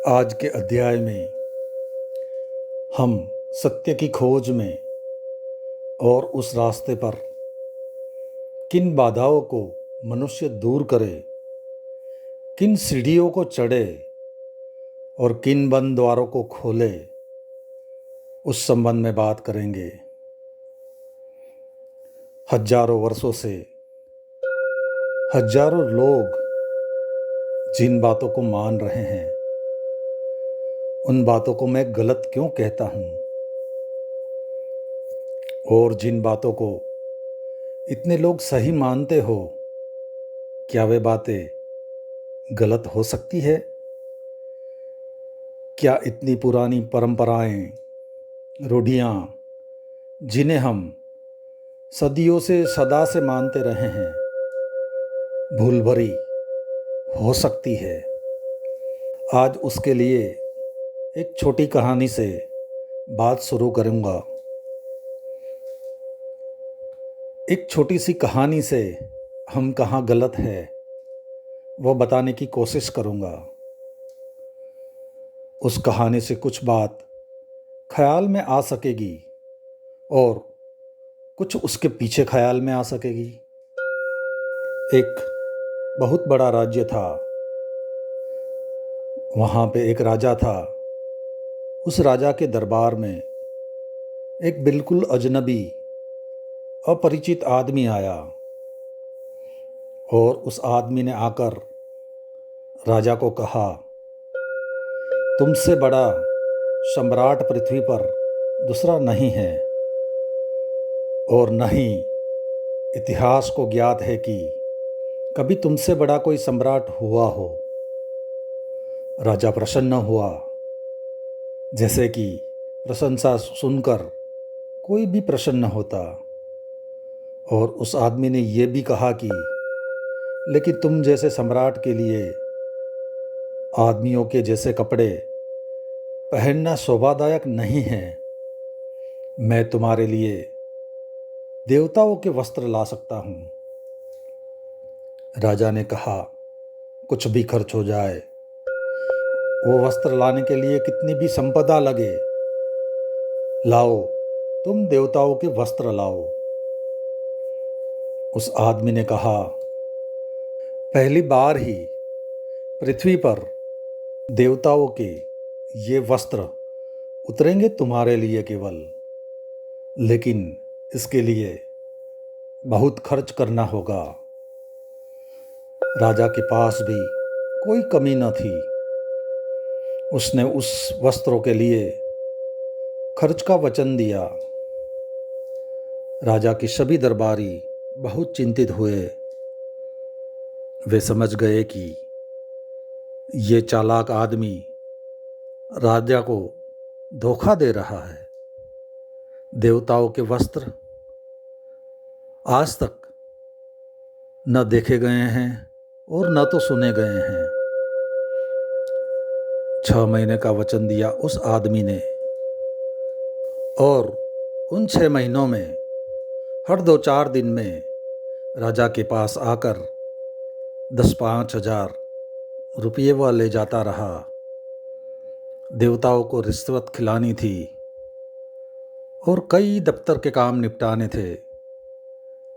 आज के अध्याय में हम सत्य की खोज में और उस रास्ते पर किन बाधाओं को मनुष्य दूर करे, किन सीढ़ियों को चढ़े और किन बंद द्वारों को खोले, उस संबंध में बात करेंगे। हजारों वर्षों से हजारों लोग जिन बातों को मान रहे हैं, उन बातों को मैं गलत क्यों कहता हूँ, और जिन बातों को इतने लोग सही मानते हो, क्या वे बातें गलत हो सकती है? क्या इतनी पुरानी परंपराएं, रूढ़ियाँ, जिन्हें हम सदियों से सदा से मानते रहे हैं, भूल भरी हो सकती है? आज उसके लिए एक छोटी कहानी से बात शुरू करूँगा। एक छोटी सी कहानी से हम कहाँ गलत है वो बताने की कोशिश करूँगा। उस कहानी से कुछ बात ख्याल में आ सकेगी और कुछ उसके पीछे ख्याल में आ सकेगी। एक बहुत बड़ा राज्य था। वहाँ पे एक राजा था। उस राजा के दरबार में एक बिल्कुल अजनबी, अपरिचित आदमी आया और उस आदमी ने आकर राजा को कहा, तुमसे बड़ा सम्राट पृथ्वी पर दूसरा नहीं है और न ही इतिहास को ज्ञात है कि कभी तुमसे बड़ा कोई सम्राट हुआ हो। राजा प्रसन्न हुआ, जैसे कि प्रशंसा सुनकर कोई भी प्रसन्न होता, और उस आदमी ने यह भी कहा कि लेकिन तुम जैसे सम्राट के लिए आदमियों के जैसे कपड़े पहनना शोभादायक नहीं है। मैं तुम्हारे लिए देवताओं के वस्त्र ला सकता हूँ। राजा ने कहा, कुछ भी खर्च हो जाए, वो वस्त्र लाने के लिए कितनी भी संपदा लगे, लाओ, तुम देवताओं के वस्त्र लाओ। उस आदमी ने कहा, पहली बार ही पृथ्वी पर देवताओं के ये वस्त्र उतरेंगे तुम्हारे लिए केवल, लेकिन इसके लिए बहुत खर्च करना होगा। राजा के पास भी कोई कमी न थी। उसने उस वस्त्रों के लिए खर्च का वचन दिया। राजा के सभी दरबारी बहुत चिंतित हुए। वे समझ गए कि ये चालाक आदमी राजा को धोखा दे रहा है। देवताओं के वस्त्र आज तक न देखे गए हैं और न तो सुने गए हैं। 6 महीने का वचन दिया उस आदमी ने, और उन 6 महीनों में हर 2-4 दिन में राजा के पास आकर 10-5 हजार रुपये वह ले जाता रहा। देवताओं को रिश्वत खिलानी थी और कई दफ्तर के काम निपटाने थे,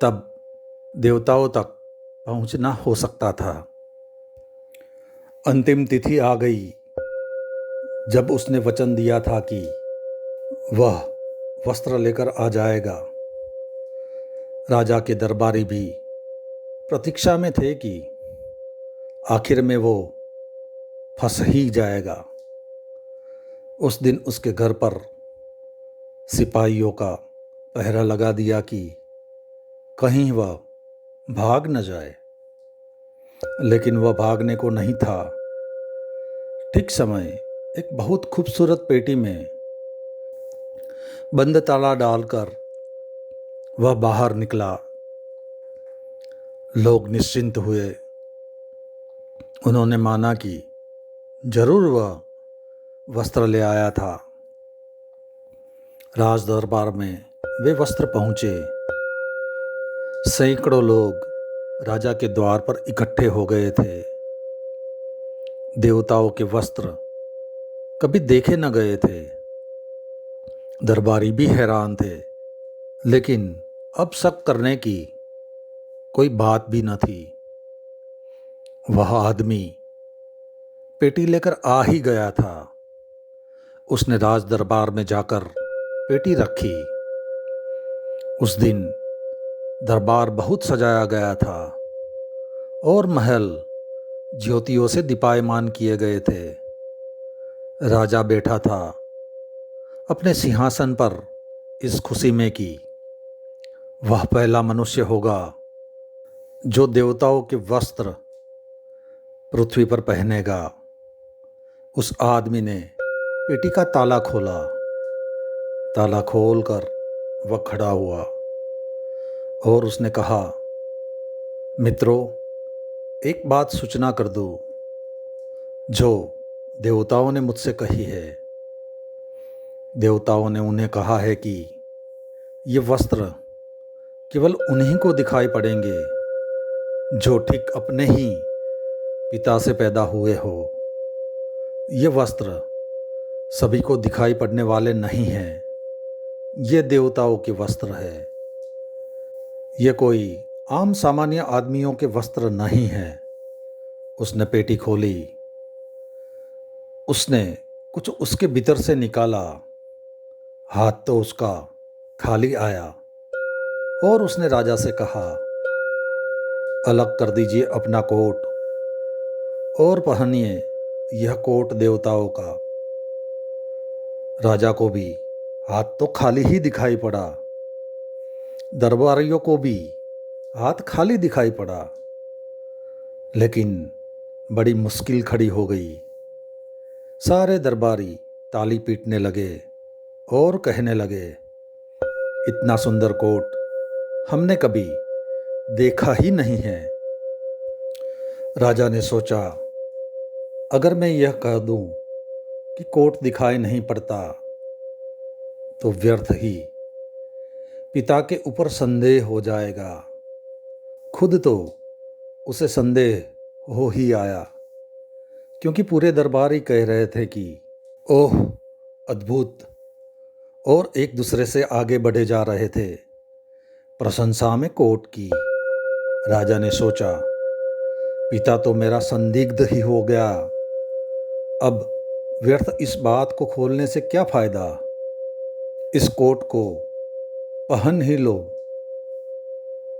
तब देवताओं तक पहुंचना हो सकता था। अंतिम तिथि आ गई जब उसने वचन दिया था कि वह वस्त्र लेकर आ जाएगा। राजा के दरबारी भी प्रतीक्षा में थे कि आखिर में वो फंस ही जाएगा। उस दिन उसके घर पर सिपाहियों का पहरा लगा दिया कि कहीं वह भाग न जाए, लेकिन वह भागने को नहीं था। ठीक समय एक बहुत खूबसूरत पेटी में बंद ताला डालकर वह बाहर निकला। लोग निश्चिंत हुए। उन्होंने माना कि जरूर वह वस्त्र ले आया था। राज दरबार में वे वस्त्र पहुंचे। सैकड़ों लोग राजा के द्वार पर इकट्ठे हो गए थे। देवताओं के वस्त्र कभी देखे न गए थे। दरबारी भी हैरान थे, लेकिन अब शक करने की कोई बात भी न थी। वह आदमी पेटी लेकर आ ही गया था। उसने राज दरबार में जाकर पेटी रखी। उस दिन दरबार बहुत सजाया गया था और महल ज्योतियों से दीपायमान किए गए थे। राजा बैठा था अपने सिंहासन पर इस खुशी में कि वह पहला मनुष्य होगा जो देवताओं के वस्त्र पृथ्वी पर पहनेगा। उस आदमी ने पेटी का ताला खोला। ताला खोलकर वह खड़ा हुआ और उसने कहा, मित्रों, एक बात सूचना कर दूं जो देवताओं ने मुझसे कही है। देवताओं ने उन्हें कहा है कि ये वस्त्र केवल उन्हीं को दिखाई पड़ेंगे जो ठीक अपने ही पिता से पैदा हुए हो। ये वस्त्र सभी को दिखाई पड़ने वाले नहीं हैं। ये देवताओं के वस्त्र है। ये कोई आम सामान्य आदमियों के वस्त्र नहीं हैं। उसने पेटी खोली। उसने कुछ उसके भीतर से निकाला। हाथ तो उसका खाली आया और उसने राजा से कहा, अलग कर दीजिए अपना कोट और पहनिए यह कोट देवताओं का। राजा को भी हाथ तो खाली ही दिखाई पड़ा। दरबारियों को भी हाथ खाली दिखाई पड़ा। लेकिन बड़ी मुश्किल खड़ी हो गई। सारे दरबारी ताली पीटने लगे और कहने लगे, इतना सुंदर कोट हमने कभी देखा ही नहीं है। राजा ने सोचा, अगर मैं यह कह दूं कि कोट दिखाई नहीं पड़ता तो व्यर्थ ही पिता के ऊपर संदेह हो जाएगा। खुद तो उसे संदेह हो ही आया, क्योंकि पूरे दरबारी कह रहे थे कि ओह अद्भुत, और एक दूसरे से आगे बढ़े जा रहे थे प्रशंसा में कोट की। राजा ने सोचा, पिता तो मेरा संदिग्ध ही हो गया। अब व्यर्थ इस बात को खोलने से क्या फायदा। इस कोट को पहन ही लो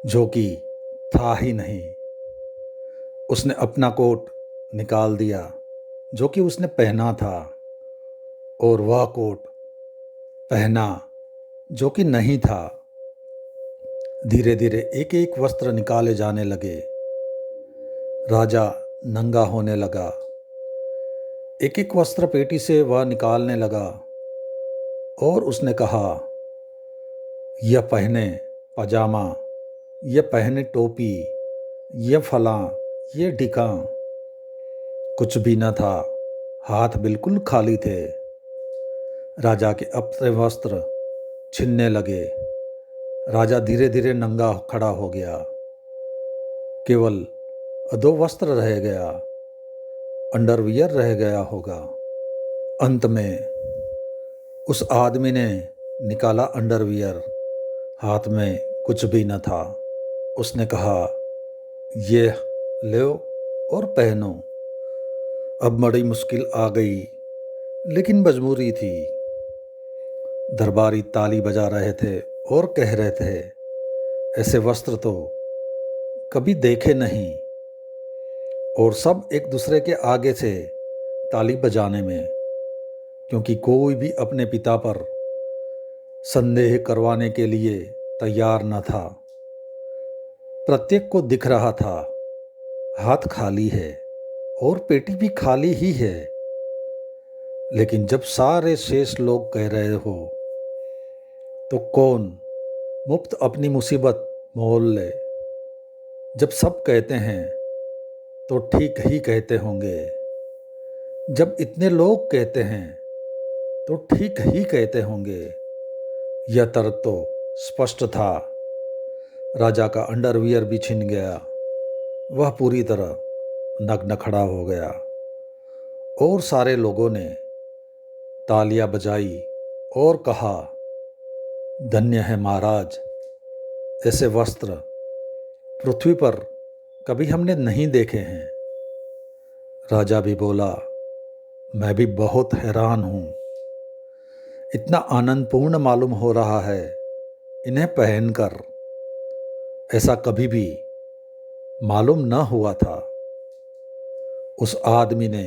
जो कि था ही नहीं। उसने अपना कोट निकाल दिया जो कि उसने पहना था, और वह कोट पहना जो कि नहीं था। धीरे धीरे एक एक वस्त्र निकाले जाने लगे। राजा नंगा होने लगा। एक एक वस्त्र पेटी से वह निकालने लगा और उसने कहा, यह पहने पजामा, यह पहने टोपी, यह फलां, ये ढिकां। कुछ भी न था। हाथ बिल्कुल खाली थे। राजा के अपने वस्त्र छिनने लगे। राजा धीरे धीरे नंगा खड़ा हो गया। केवल दो वस्त्र रह गया। अंडरवियर रह गया होगा। अंत में उस आदमी ने निकाला अंडरवियर। हाथ में कुछ भी न था। उसने कहा, ये लो और पहनो। अब बड़ी मुश्किल आ गई, लेकिन मजबूरी थी। दरबारी ताली बजा रहे थे और कह रहे थे, ऐसे वस्त्र तो कभी देखे नहीं। और सब एक दूसरे के आगे से ताली बजाने में, क्योंकि कोई भी अपने पिता पर संदेह करवाने के लिए तैयार न था। प्रत्येक को दिख रहा था हाथ खाली है और पेटी भी खाली ही है। लेकिन जब सारे शेष लोग कह रहे हो तो कौन मुफ्त अपनी मुसीबत मोल ले। जब सब कहते हैं तो ठीक ही कहते होंगे। जब इतने लोग कहते हैं तो ठीक ही कहते होंगे। यह तर्क तो स्पष्ट था। राजा का अंडरवियर भी छिन गया। वह पूरी तरह नग्न खड़ा हो गया और सारे लोगों ने तालियां बजाई और कहा, धन्य है महाराज, ऐसे वस्त्र पृथ्वी पर कभी हमने नहीं देखे हैं। राजा भी बोला, मैं भी बहुत हैरान हूँ, इतना आनंदपूर्ण मालूम हो रहा है इन्हें पहनकर, ऐसा कभी भी मालूम न हुआ था। उस आदमी ने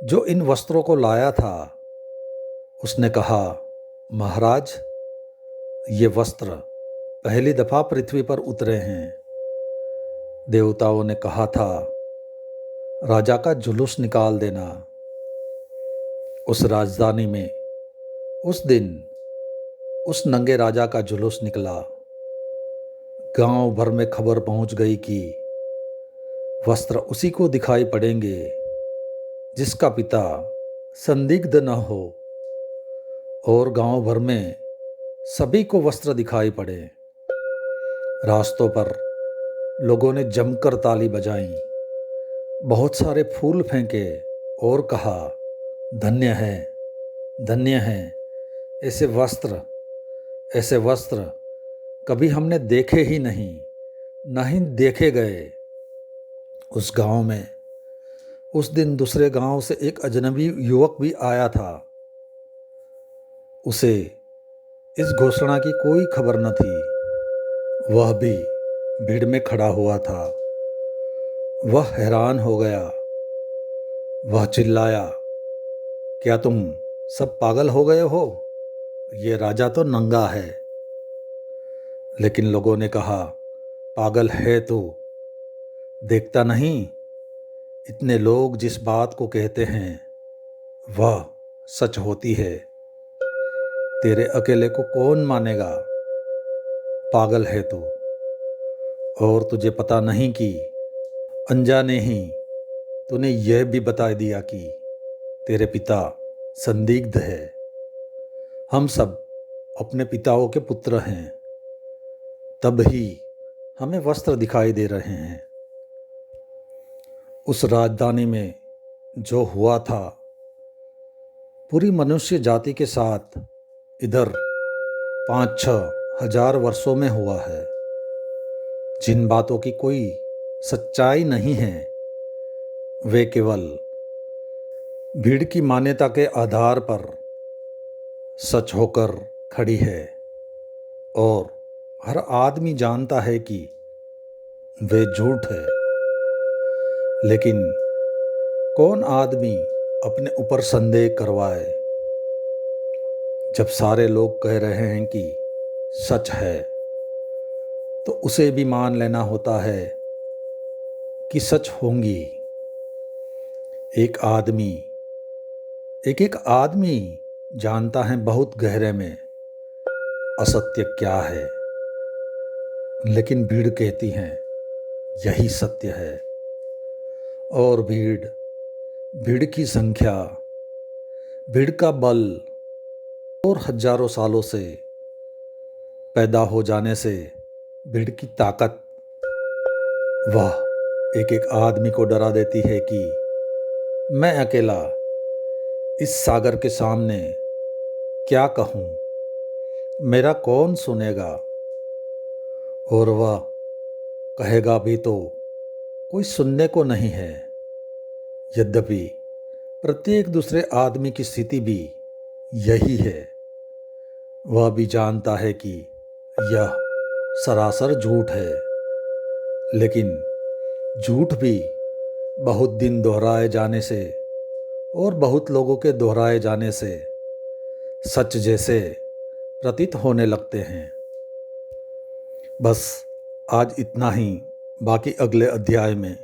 जो इन वस्त्रों को लाया था, उसने कहा, महाराज, ये वस्त्र पहली दफा पृथ्वी पर उतरे हैं। देवताओं ने कहा था, राजा का जुलूस निकाल देना। उस राजधानी में उस दिन उस नंगे राजा का जुलूस निकला। गांव भर में खबर पहुंच गई कि वस्त्र उसी को दिखाई पड़ेंगे जिसका पिता संदिग्ध न हो, और गांव भर में सभी को वस्त्र दिखाई पड़े। रास्तों पर लोगों ने जमकर ताली बजाई, बहुत सारे फूल फेंके और कहा, धन्य है, धन्य है, ऐसे वस्त्र कभी हमने देखे ही नहीं, ना ही देखे गए। उस गांव में उस दिन दूसरे गांव से एक अजनबी युवक भी आया था। उसे इस घोषणा की कोई खबर न थी। वह भी भीड़ में खड़ा हुआ था। वह हैरान हो गया। वह चिल्लाया, क्या तुम सब पागल हो गए हो? ये राजा तो नंगा है। लेकिन लोगों ने कहा, पागल है तू, देखता नहीं इतने लोग जिस बात को कहते हैं वह सच होती है। तेरे अकेले को कौन मानेगा? पागल है तू। और तुझे पता नहीं कि अनजाने ही तूने यह भी बता दिया कि तेरे पिता संदिग्ध है। हम सब अपने पिताओं के पुत्र हैं, तब ही हमें वस्त्र दिखाई दे रहे हैं। उस राजधानी में जो हुआ था, पूरी मनुष्य जाति के साथ इधर 5-6 हजार वर्षों में हुआ है। जिन बातों की कोई सच्चाई नहीं है, वे केवल भीड़ की मान्यता के आधार पर सच होकर खड़ी है, और हर आदमी जानता है कि वे झूठ है। लेकिन कौन आदमी अपने ऊपर संदेह करवाए? जब सारे लोग कह रहे हैं कि सच है, तो उसे भी मान लेना होता है कि सच होंगी। एक आदमी जानता है बहुत गहरे में असत्य क्या है, लेकिन भीड़ कहती है यही सत्य है। और भीड़ की संख्या, भीड़ का बल और हजारों सालों से पैदा हो जाने से भीड़ की ताकत, वह एक आदमी को डरा देती है कि मैं अकेला इस सागर के सामने क्या कहूँ, मेरा कौन सुनेगा? और वह कहेगा भी तो कोई सुनने को नहीं है। यद्यपि प्रत्येक दूसरे आदमी की स्थिति भी यही है। वह भी जानता है कि यह सरासर झूठ है, लेकिन झूठ भी बहुत दिन दोहराए जाने से और बहुत लोगों के दोहराए जाने से सच जैसे प्रतीत होने लगते हैं। बस आज इतना ही, बाकी अगले अध्याय में।